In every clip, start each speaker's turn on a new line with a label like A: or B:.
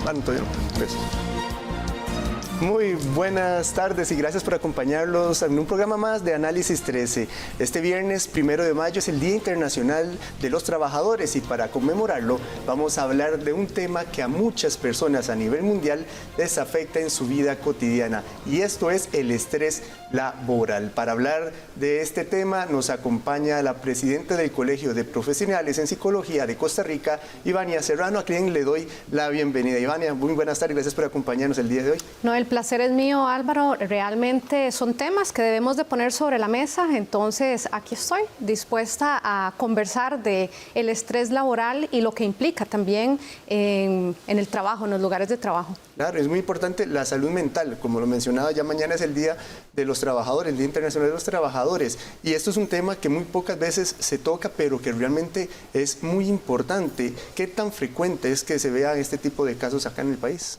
A: Antonio, pues. Muy buenas tardes y gracias por acompañarnos en un programa más de Análisis 13. Este viernes 1 de mayo es el Día Internacional de los Trabajadores y para conmemorarlo vamos a hablar de un tema que a muchas personas a nivel mundial les afecta en su vida cotidiana y esto es el estrés laboral. Para hablar de este tema nos acompaña la presidenta del Colegio de Profesionales en Psicología de Costa Rica, Ivania Serrano, a quien le doy la bienvenida. Ivania, muy buenas tardes, gracias por acompañarnos el día de hoy.
B: No, el placer es mío, Álvaro. Realmente son temas que debemos de poner sobre la mesa, entonces aquí estoy dispuesta a conversar de el estrés laboral y lo que implica también en el trabajo, en los lugares de trabajo.
A: Claro, es muy importante la salud mental, como lo mencionaba, ya mañana es el Día de los Trabajadores, el Día Internacional de los Trabajadores, y esto es un tema que muy pocas veces se toca, pero que realmente es muy importante. ¿Qué tan frecuente es que se vean este tipo de casos acá en el país?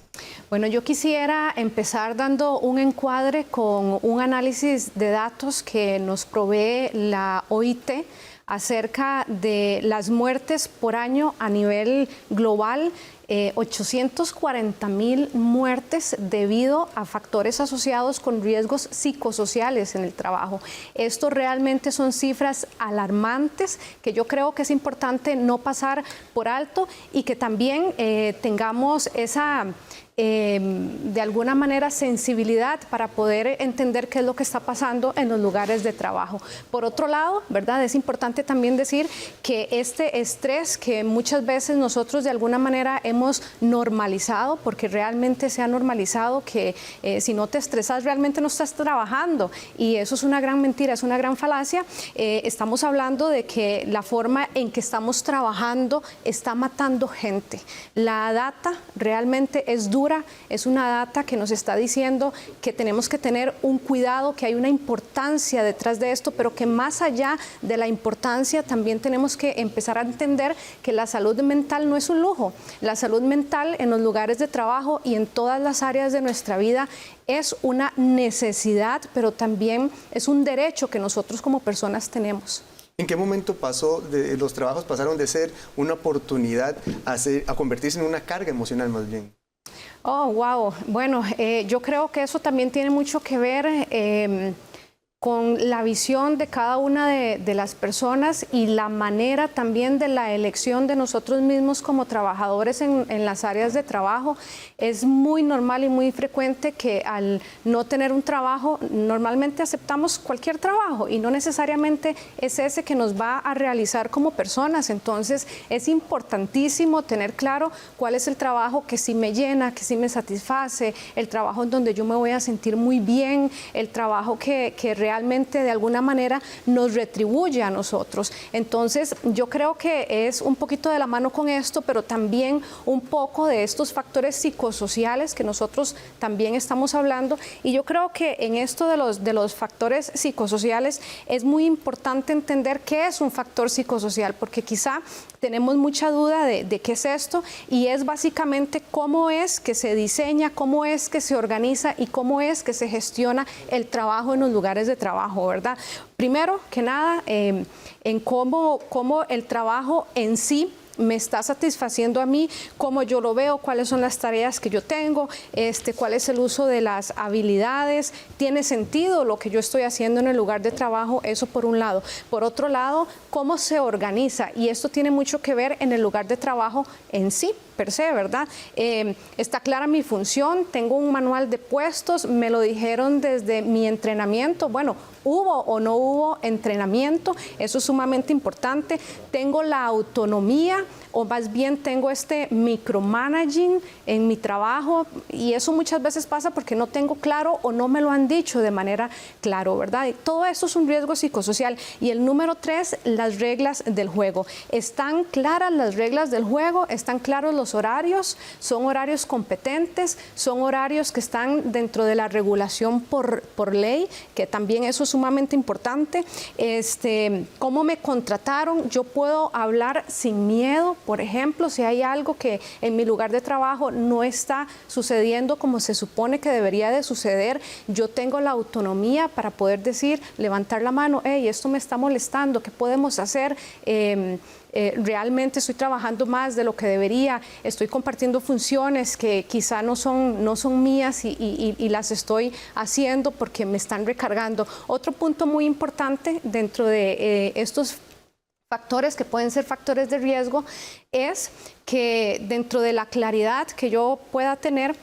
B: Bueno, yo quisiera empezar dando un encuadre con un análisis de datos que nos provee la OIT acerca de las muertes por año a nivel global. 840,000 muertes debido a factores asociados con riesgos psicosociales en el trabajo. Esto realmente son cifras alarmantes que yo creo que es importante no pasar por alto y que también tengamos esa de alguna manera sensibilidad para poder entender qué es lo que está pasando en los lugares de trabajo. Por otro lado, ¿verdad? Es importante también decir que este estrés que muchas veces nosotros de alguna manera hemos normalizado, porque realmente se ha normalizado que si no te estresas realmente no estás trabajando, y eso es una gran mentira, es una gran falacia. Estamos hablando de que la forma en que estamos trabajando está matando gente. La data realmente es dura. Es una data que nos está diciendo que tenemos que tener un cuidado, que hay una importancia detrás de esto, pero que más allá de la importancia también tenemos que empezar a entender que la salud mental no es un lujo. La salud mental en los lugares de trabajo y en todas las áreas de nuestra vida es una necesidad, pero también es un derecho que nosotros como personas tenemos.
A: ¿En qué momento los trabajos pasaron de ser una oportunidad a convertirse en una carga emocional más bien?
B: Oh, wow. Bueno, yo creo que eso también tiene mucho que ver con la visión de cada una de las personas y la manera también de la elección de nosotros mismos como trabajadores en las áreas de trabajo. Es muy normal y muy frecuente que al no tener un trabajo, normalmente aceptamos cualquier trabajo y no necesariamente es ese que nos va a realizar como personas. Entonces es importantísimo tener claro cuál es el trabajo que sí me llena, que sí me satisface, el trabajo en donde yo me voy a sentir muy bien, el trabajo que realmente de alguna manera nos retribuye a nosotros. Entonces yo creo que es un poquito de la mano con esto, pero también un poco de estos factores psicosociales que nosotros también estamos hablando, y yo creo que en esto de los factores psicosociales es muy importante entender qué es un factor psicosocial, porque quizá tenemos mucha duda de qué es esto, y es básicamente cómo es que se diseña, cómo es que se organiza y cómo es que se gestiona el trabajo en los lugares de trabajo, ¿verdad? Primero que nada, en cómo el trabajo en sí me está satisfaciendo a mí, cómo yo lo veo, cuáles son las tareas que yo tengo, cuál es el uso de las habilidades, tiene sentido lo que yo estoy haciendo en el lugar de trabajo, eso por un lado. Por otro lado, cómo se organiza, y esto tiene mucho que ver en el lugar de trabajo en sí, per se, ¿verdad? Está clara mi función, tengo un manual de puestos, me lo dijeron desde mi entrenamiento, bueno, hubo o no hubo entrenamiento, eso es sumamente importante, tengo la autonomía, o más bien tengo este micromanaging en mi trabajo, y eso muchas veces pasa porque no tengo claro o no me lo han dicho de manera claro, ¿verdad? Y todo eso es un riesgo psicosocial. Y el número 3, las reglas del juego. ¿Están claras las reglas del juego? ¿Están claros los horarios? ¿Son horarios competentes? ¿Son horarios que están dentro de la regulación por ley? Que también eso es sumamente importante. ¿Cómo me contrataron? Yo puedo hablar sin miedo. Por ejemplo, si hay algo que en mi lugar de trabajo no está sucediendo como se supone que debería de suceder, yo tengo la autonomía para poder decir, levantar la mano, hey, esto me está molestando, ¿qué podemos hacer? realmente estoy trabajando más de lo que debería, estoy compartiendo funciones que quizá no son mías y las estoy haciendo porque me están recargando. Otro punto muy importante dentro de estos factores que pueden ser factores de riesgo es que dentro de la claridad que yo pueda tener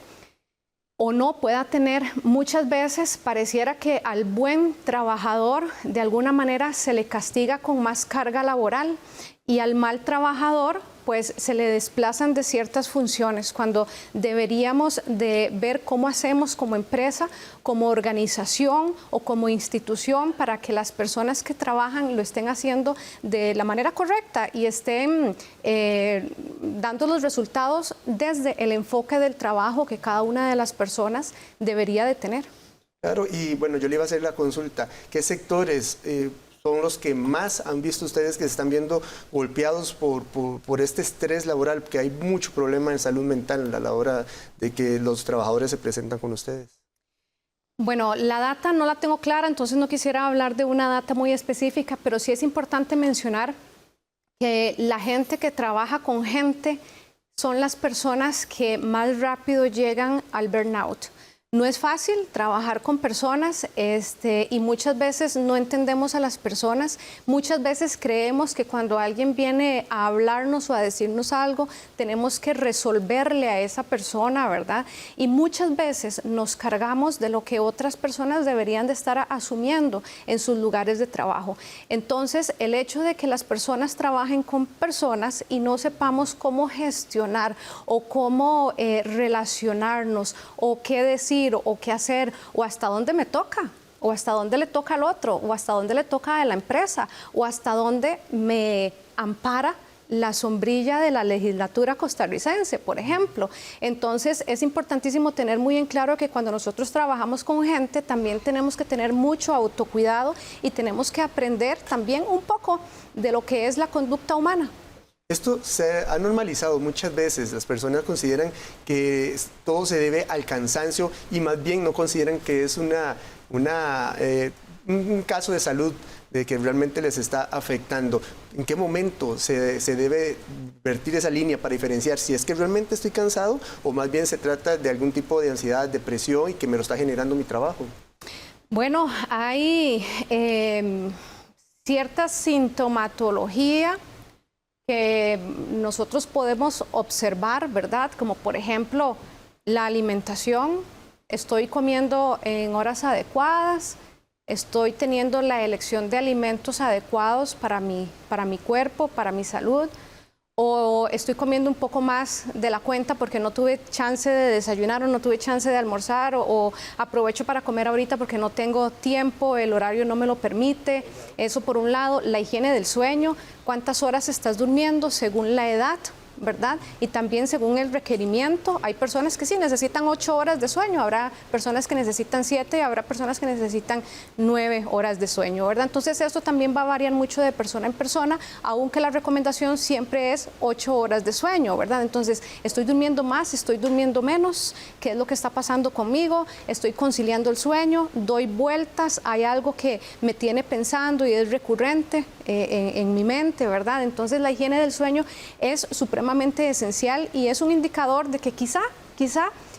B: o no pueda tener, muchas veces pareciera que al buen trabajador de alguna manera se le castiga con más carga laboral y al mal trabajador pues se le desplazan de ciertas funciones, cuando deberíamos de ver cómo hacemos como empresa, como organización o como institución para que las personas que trabajan lo estén haciendo de la manera correcta y estén dando los resultados desde el enfoque del trabajo que cada una de las personas debería de tener.
A: Claro, y bueno, yo le iba a hacer la consulta. ¿Qué sectores son los que más han visto ustedes que se están viendo golpeados por este estrés laboral? Que hay mucho problema en salud mental a la hora de que los trabajadores se presentan con ustedes.
B: Bueno, la data no la tengo clara, entonces no quisiera hablar de una data muy específica, pero sí es importante mencionar que la gente que trabaja con gente son las personas que más rápido llegan al burnout. No es fácil trabajar con personas y muchas veces no entendemos a las personas. Muchas veces creemos que cuando alguien viene a hablarnos o a decirnos algo, tenemos que resolverle a esa persona, ¿verdad? Y muchas veces nos cargamos de lo que otras personas deberían de estar asumiendo en sus lugares de trabajo. Entonces, el hecho de que las personas trabajen con personas y no sepamos cómo gestionar o cómo relacionarnos o qué decir, o qué hacer, o hasta dónde me toca, o hasta dónde le toca al otro, o hasta dónde le toca a la empresa, o hasta dónde me ampara la sombrilla de la legislatura costarricense, por ejemplo. Entonces, es importantísimo tener muy en claro que cuando nosotros trabajamos con gente, también tenemos que tener mucho autocuidado y tenemos que aprender también un poco de lo que es la conducta humana.
A: Esto se ha normalizado muchas veces. Las personas consideran que todo se debe al cansancio y más bien no consideran que es un caso de salud de que realmente les está afectando. ¿En qué momento se debe vertir esa línea para diferenciar si es que realmente estoy cansado o más bien se trata de algún tipo de ansiedad, depresión y que me lo está generando mi trabajo?
B: Bueno, hay cierta sintomatología que nosotros podemos observar, ¿verdad? Como por ejemplo la alimentación, estoy comiendo en horas adecuadas, estoy teniendo la elección de alimentos adecuados para mi cuerpo, para mi salud, o estoy comiendo un poco más de la cuenta porque no tuve chance de desayunar o no tuve chance de almorzar o aprovecho para comer ahorita porque no tengo tiempo, el horario no me lo permite. Eso por un lado. La higiene del sueño, cuántas horas estás durmiendo según la edad, ¿verdad? Y también según el requerimiento. Hay personas que sí necesitan 8 horas de sueño, habrá personas que necesitan 7 y habrá personas que necesitan 9 horas de sueño, ¿verdad? Entonces esto también va a variar mucho de persona en persona, aunque la recomendación siempre es 8 horas de sueño, ¿verdad? Entonces, ¿estoy durmiendo más? ¿Estoy durmiendo menos? ¿Qué es lo que está pasando conmigo? ¿Estoy conciliando el sueño? ¿Doy vueltas? ¿Hay algo que me tiene pensando y es recurrente en mi mente, ¿verdad? Entonces la higiene del sueño es supremamente esencial y es un indicador de que quizá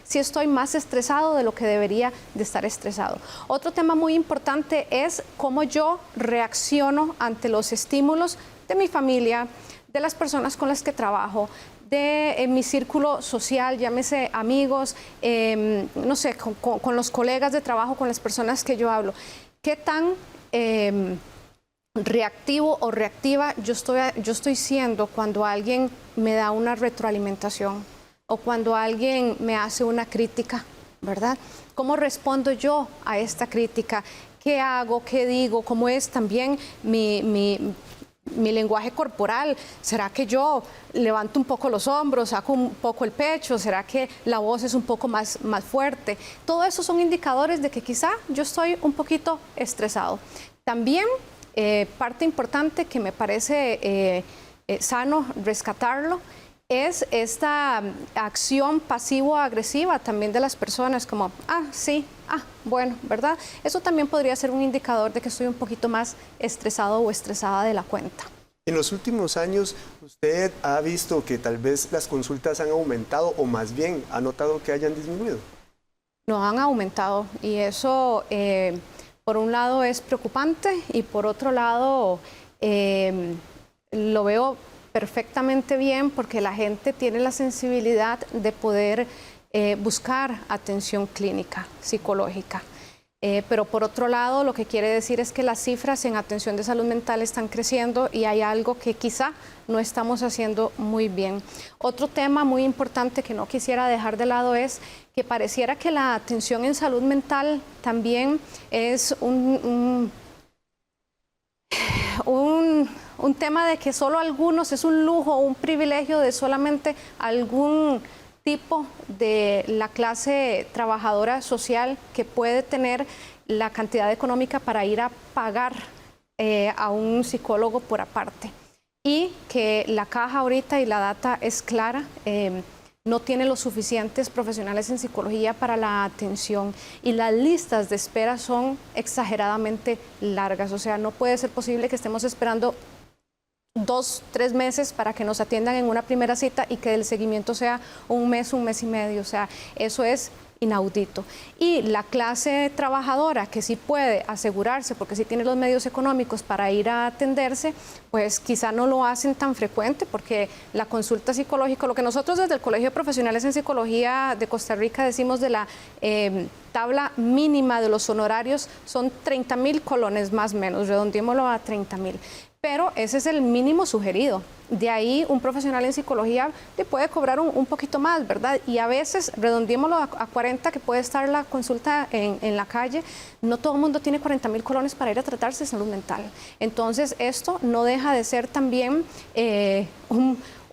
B: sí estoy más estresado de lo que debería de estar estresado. Otro tema muy importante es cómo yo reacciono ante los estímulos de mi familia, de las personas con las que trabajo, de mi círculo social, llámese amigos, no sé, con los colegas de trabajo, con las personas que yo hablo. ¿Qué tan reactivo o reactiva yo estoy siendo cuando alguien me da una retroalimentación o cuando alguien me hace una crítica, ¿verdad? ¿Cómo respondo yo a esta crítica? ¿Qué hago? ¿Qué digo? ¿Cómo es también mi lenguaje corporal? ¿Será que yo levanto un poco los hombros, saco un poco el pecho? ¿Será que la voz es un poco más fuerte? Todo eso son indicadores de que quizá yo estoy un poquito estresado. También parte importante que me parece sano rescatarlo es esta acción pasivo-agresiva también de las personas, como, sí, bueno, ¿verdad? Eso también podría ser un indicador de que estoy un poquito más estresado o estresada de la cuenta.
A: En los últimos años, ¿usted ha visto que tal vez las consultas han aumentado o más bien ha notado que hayan disminuido?
B: No, han aumentado y eso por un lado es preocupante y por otro lado lo veo perfectamente bien porque la gente tiene la sensibilidad de poder buscar atención clínica, psicológica. Pero por otro lado, lo que quiere decir es que las cifras en atención de salud mental están creciendo y hay algo que quizá no estamos haciendo muy bien. Otro tema muy importante que no quisiera dejar de lado es que pareciera que la atención en salud mental también es un tema de que solo algunos, es un lujo, un privilegio de solamente algún tipo de la clase trabajadora social que puede tener la cantidad económica para ir a pagar a un psicólogo por aparte. Y que la caja ahorita y la data es clara, no tiene los suficientes profesionales en psicología para la atención y las listas de espera son exageradamente largas. O sea, no puede ser posible que estemos esperando 2, 3 meses para que nos atiendan en una primera cita y que el seguimiento sea un mes y medio. O sea, eso es inaudito. Y la clase trabajadora que sí puede asegurarse, porque sí tiene los medios económicos para ir a atenderse, pues quizá no lo hacen tan frecuente porque la consulta psicológica, lo que nosotros desde el Colegio de Profesionales en Psicología de Costa Rica decimos de la tabla mínima de los honorarios son 30,000 colones más o menos, redondeémoslo a 30,000. Pero ese es el mínimo sugerido. De ahí un profesional en psicología te puede cobrar un poquito más, ¿verdad? Y a veces, redondeémoslo a 40, que puede estar la consulta en la calle, no todo el mundo tiene 40,000 colones para ir a tratarse de salud mental. Entonces, esto no deja de ser también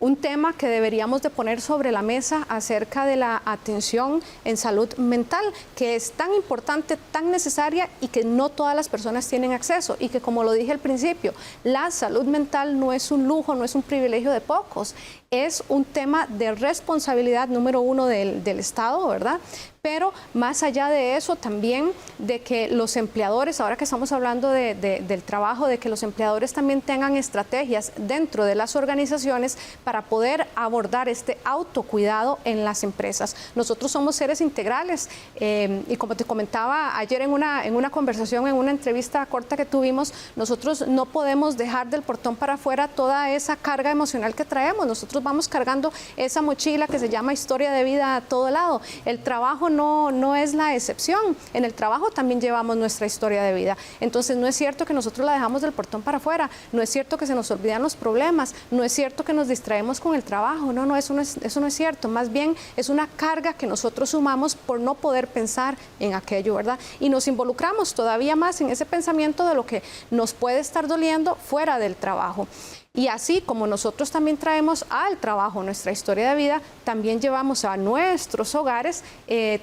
B: un tema que deberíamos de poner sobre la mesa acerca de la atención en salud mental, que es tan importante, tan necesaria y que no todas las personas tienen acceso y que, como lo dije al principio, la salud mental no es un lujo, no es un privilegio de pocos, es un tema de responsabilidad número uno del Estado, ¿verdad? Pero más allá de eso también de que los empleadores, ahora que estamos hablando del trabajo, de que los empleadores también tengan estrategias dentro de las organizaciones para poder abordar este autocuidado en las empresas. Nosotros somos seres integrales y como te comentaba ayer en una conversación, en una entrevista corta que tuvimos, nosotros no podemos dejar del portón para afuera toda esa carga emocional que traemos. Nosotros vamos cargando esa mochila que se llama historia de vida a todo lado. El trabajo no es la excepción. En el trabajo también llevamos nuestra historia de vida. Entonces no es cierto que nosotros la dejamos del portón para afuera, no es cierto que se nos olvidan los problemas, no es cierto que nos distraemos con el trabajo, no, eso no es cierto. Más bien es una carga que nosotros sumamos por no poder pensar en aquello, ¿verdad? Y nos involucramos todavía más en ese pensamiento de lo que nos puede estar doliendo fuera del trabajo. Y así como nosotros también traemos al trabajo nuestra historia de vida, también llevamos a nuestros hogares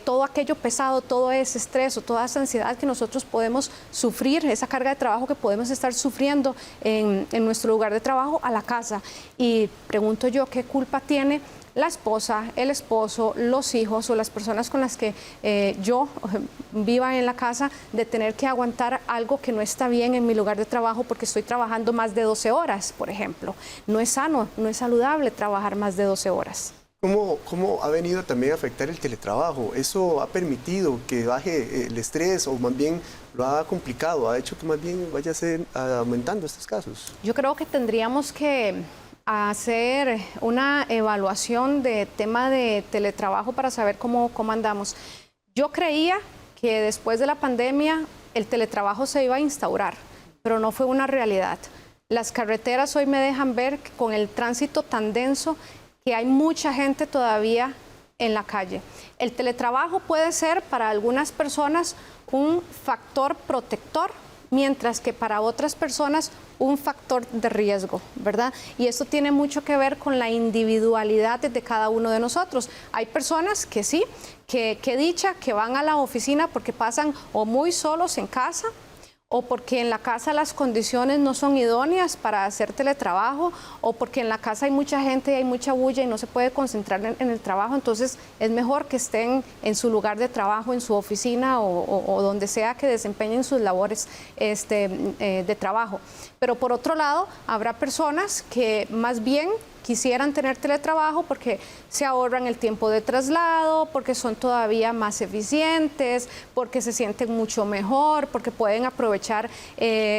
B: todo aquello pesado, todo ese estrés o toda esa ansiedad que nosotros podemos sufrir, esa carga de trabajo que podemos estar sufriendo en nuestro lugar de trabajo a la casa. Y pregunto yo, ¿qué culpa tiene la esposa, el esposo, los hijos o las personas con las que yo viva en la casa de tener que aguantar algo que no está bien en mi lugar de trabajo porque estoy trabajando más de 12 horas, por ejemplo? No es sano, no es saludable trabajar más de 12 horas.
A: ¿Cómo ha venido también a afectar el teletrabajo? ¿Eso ha permitido que baje el estrés o más bien lo ha complicado? ¿Ha hecho que más bien vaya aumentando estos casos?
B: Yo creo que tendríamos que hacer una evaluación de tema de teletrabajo para saber cómo andamos. Yo creía que después de la pandemia el teletrabajo se iba a instaurar, pero no fue una realidad. Las carreteras hoy me dejan ver que con el tránsito tan denso que hay mucha gente todavía en la calle. El teletrabajo puede ser para algunas personas un factor protector, mientras que para otras personas un factor de riesgo, ¿verdad? Y esto tiene mucho que ver con la individualidad de cada uno de nosotros. Hay personas que sí, que dicha, que van a la oficina porque pasan o muy solos en casa o porque en la casa las condiciones no son idóneas para hacer teletrabajo, o porque en la casa hay mucha gente y hay mucha bulla y no se puede concentrar en el trabajo, entonces es mejor que estén en su lugar de trabajo, en su oficina o donde sea que desempeñen sus labores de trabajo. Pero por otro lado, habrá personas que más bien quisieran tener teletrabajo porque se ahorran el tiempo de traslado, porque son todavía más eficientes, porque se sienten mucho mejor, porque pueden aprovechar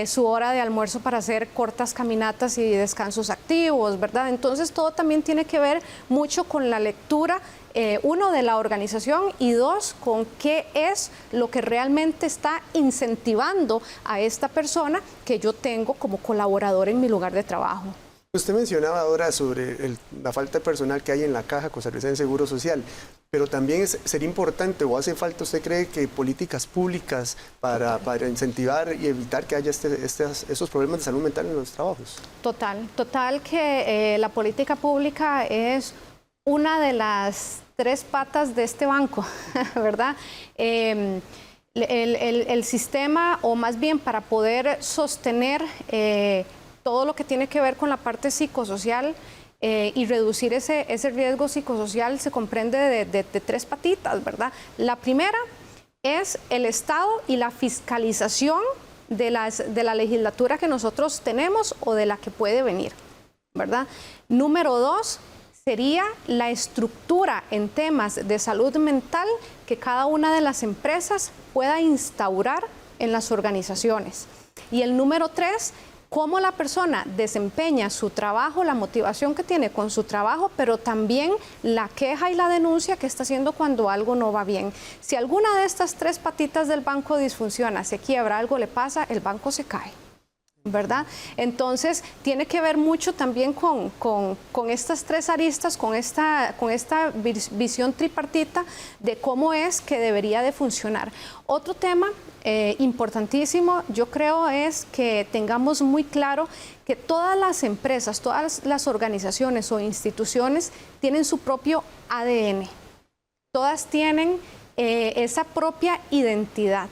B: su hora de almuerzo para hacer cortas caminatas y descansos activos, ¿verdad? Entonces todo también tiene que ver mucho con la lectura, uno, de la organización, y dos, con qué es lo que realmente está incentivando a esta persona que yo tengo como colaborador en mi lugar de trabajo.
A: Usted mencionaba ahora sobre la falta de personal que hay en la Caja Costarricense de Seguro Social, pero también sería importante, o hace falta, ¿usted cree que políticas públicas para incentivar y evitar que haya esos problemas de salud mental en los trabajos?
B: Total que la política pública es una de las 3 patas de este banco, ¿verdad? El sistema, o más bien para poder sostener todo lo que tiene que ver con la parte psicosocial y reducir ese riesgo psicosocial, se comprende de 3 patitas, ¿verdad? La primera es el Estado y la fiscalización de la legislatura que nosotros tenemos o de la que puede venir, ¿verdad? Número 2 sería la estructura en temas de salud mental que cada una de las empresas pueda instaurar en las organizaciones. Y el número 3, cómo la persona desempeña su trabajo, la motivación que tiene con su trabajo, pero también la queja y la denuncia que está haciendo cuando algo no va bien. Si alguna de estas 3 patitas del banco disfunciona, se quiebra, algo le pasa, el banco se cae, ¿verdad? Entonces tiene que ver mucho también con estas 3 aristas, con esta visión tripartita de cómo es que debería de funcionar. Otro tema importantísimo, yo creo, es que tengamos muy claro que todas las empresas, todas las organizaciones o instituciones tienen su propio ADN. Todas tienen esa propia identidad.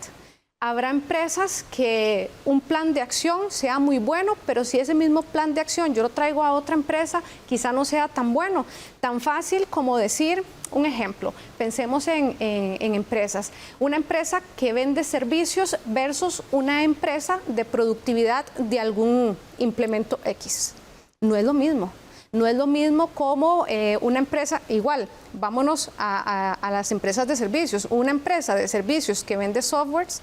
B: Habrá empresas que un plan de acción sea muy bueno, pero si ese mismo plan de acción yo lo traigo a otra empresa, quizá no sea tan bueno. Tan fácil como decir, un ejemplo, pensemos en empresas. Una empresa que vende servicios versus una empresa de productividad de algún implemento X. No es lo mismo. No es lo mismo como una empresa, igual, vámonos a las empresas de servicios. Una empresa de servicios que vende softwares,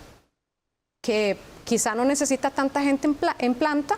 B: que quizá no necesita tanta gente en planta,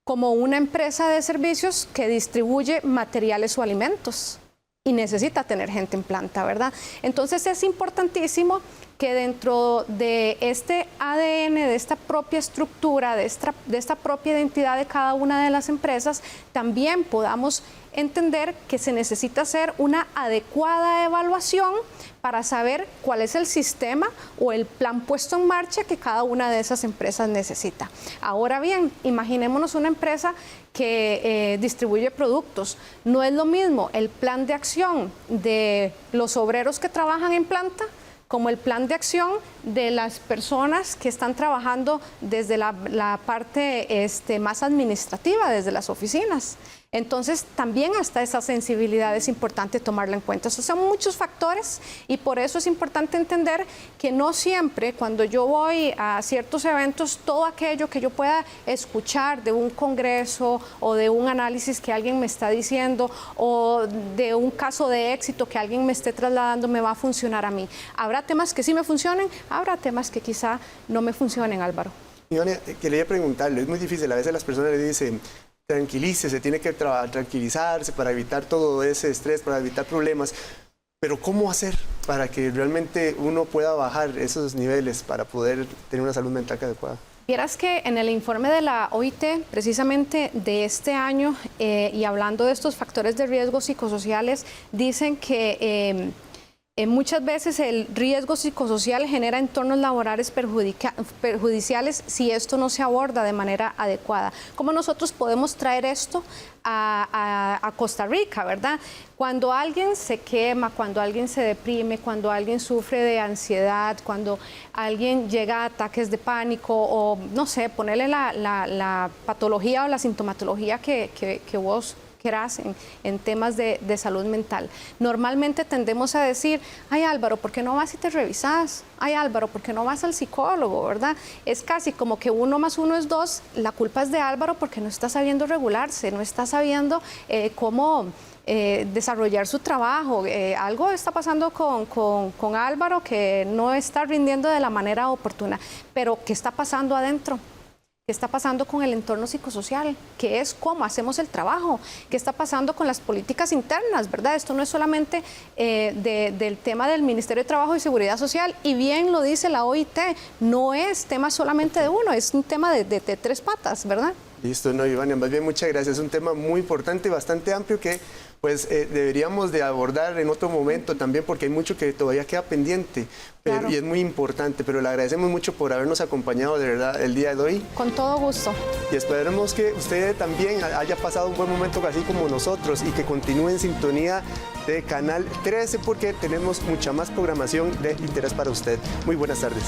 B: como una empresa de servicios que distribuye materiales o alimentos y necesita tener gente en planta, ¿verdad? Entonces es importantísimo que dentro de este ADN, de esta propia estructura, de esta propia identidad de cada una de las empresas, también podamos entender que se necesita hacer una adecuada evaluación para saber cuál es el sistema o el plan puesto en marcha que cada una de esas empresas necesita. Ahora bien, imaginémonos una empresa que distribuye productos. No es lo mismo el plan de acción de los obreros que trabajan en planta como el plan de acción de las personas que están trabajando desde la parte más administrativa, desde las oficinas. Entonces, también hasta esa sensibilidad es importante tomarla en cuenta. Esos son muchos factores y por eso es importante entender que no siempre cuando yo voy a ciertos eventos, todo aquello que yo pueda escuchar de un congreso o de un análisis que alguien me está diciendo o de un caso de éxito que alguien me esté trasladando me va a funcionar a mí. Habrá temas que sí me funcionen, habrá temas que quizá no me funcionen, Álvaro.
A: Quería preguntarle, es muy difícil, a veces las personas le dicen, tranquilícese, tiene que tranquilizarse para evitar todo ese estrés, para evitar problemas. Pero ¿cómo hacer para que realmente uno pueda bajar esos niveles para poder tener una salud mental adecuada?
B: Vieras que en el informe de la OIT, precisamente de este año, y hablando de estos factores de riesgo psicosociales, dicen que muchas veces el riesgo psicosocial genera entornos laborales perjudiciales si esto no se aborda de manera adecuada. ¿Cómo nosotros podemos traer esto a a Costa Rica, ¿verdad? Cuando alguien se quema, cuando alguien se deprime, cuando alguien sufre de ansiedad, cuando alguien llega a ataques de pánico o, no sé, ponerle la patología o la sintomatología que vos querás en temas de salud mental. Normalmente tendemos a decir, ay Álvaro, ¿por qué no vas y te revisas? Ay Álvaro, ¿por qué no vas al psicólogo? ¿Verdad? Es casi como que 1 más 1 es 2, la culpa es de Álvaro porque no está sabiendo regularse, no está sabiendo cómo desarrollar su trabajo. Algo está pasando con Álvaro que no está rindiendo de la manera oportuna, pero ¿qué está pasando adentro? ¿Qué está pasando con el entorno psicosocial? ¿Qué es cómo hacemos el trabajo? ¿Qué está pasando con las políticas internas? ¿Verdad? Esto no es solamente del tema del Ministerio de Trabajo y Seguridad Social, y bien lo dice la OIT, no es tema solamente de uno, es un tema de 3 patas, ¿verdad?
A: Listo, no, Ivania, más bien muchas gracias. Es un tema muy importante, bastante amplio que pues deberíamos de abordar en otro momento también porque hay mucho que todavía queda pendiente
B: Claro.
A: y es muy importante, pero le agradecemos mucho por habernos acompañado de verdad el día de hoy.
B: Con todo gusto.
A: Y esperemos que usted también haya pasado un buen momento así como nosotros y que continúe en sintonía de Canal 13 porque tenemos mucha más programación de interés para usted. Muy buenas tardes.